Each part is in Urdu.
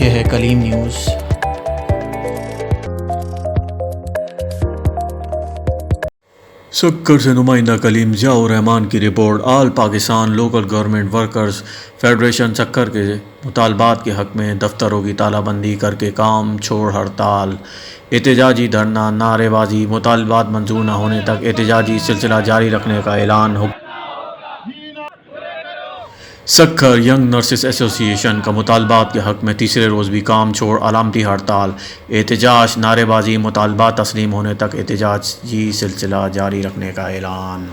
یہ ہے کلیم نیوز۔ سکر سے نمائندہ کلیم ضیاء الرحمان کی report. All Pakistan local government workers federation Sukkur کے مطالبات کے حق میں دفتروں کی تالہ بندی کر کے کام چھوڑ ہڑتال، احتجاجی دھرنا، نعرے بازی، مطالبات منظور نہ ہونے تک احتجاجی سلسلہ جاری رکھنے کا اعلان۔ سکر ینگ نرسز ایسوسی ایشن کا مطالبات کے حق میں تیسرے روز بھی کام چھوڑ علامتی ہڑتال، احتجاج، نعرے بازی، مطالبات تسلیم ہونے تک احتجاجی سلسلہ جاری رکھنے کا اعلان۔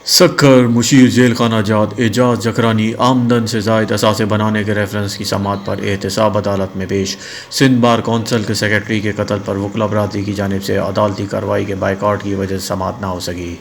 سکر مشیر ذیل خانہ جات اعجاز جکرانی آمدن سے زائد اثاثے بنانے کے ریفرنس کی سماعت پر احتساب عدالت میں پیش۔ سندھ بار کونسل کے سیکرٹری کے قتل پر وکلا برادری کی جانب سے عدالتی کارروائی کے بائیکاٹ کی وجہ سے سماعت نہ ہو سکی۔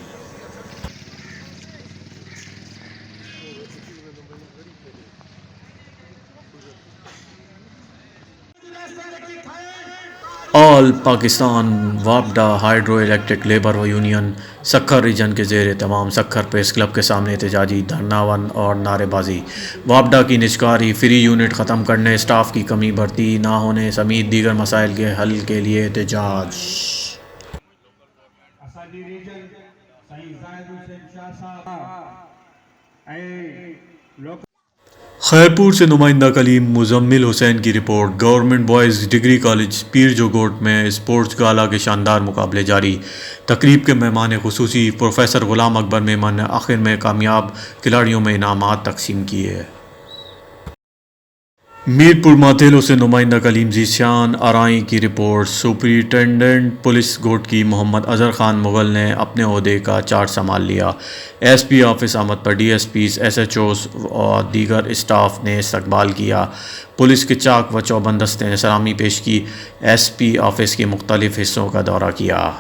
آل پاکستان وابڈا hydro electric labour union Sukkur region کے زیر اہتمام سکر پریس کلب کے سامنے احتجاجی دھرنا اور نعرے بازی۔ وابڈا کی نجکاری، فری یونٹ ختم کرنے، اسٹاف کی کمی بھرتی نہ ہونے سمیت دیگر مسائل کے حل کے لیے احتجاج۔ خیرپور سے نمائندہ کلیم مزمل حسین کی report. Government boys degree college Pir Jo Goth میں اسپورٹس گالا کے شاندار مقابلے جاری۔ تقریب کے مہمان خصوصی پروفیسر غلام اکبر میمن نے آخر میں کامیاب کھلاڑیوں میں انعامات تقسیم کیے۔ میرپور ماتھیلو سے نمائندہ کلیم ذیشان آرائیں کی رپورٹ۔ سپرنٹنڈنٹ پولیس گھوٹکی محمد اظہر خان مغل نے اپنے عہدے کا چارج سنبھال لیا۔ ایس پی آفس آمد پر D S Ps, S H Os اور دیگر اسٹاف نے استقبال کیا۔ پولیس کے چاق و چوبند دستے نے سلامی پیش کی۔ ایس پی آفس کے مختلف حصوں کا دورہ کیا۔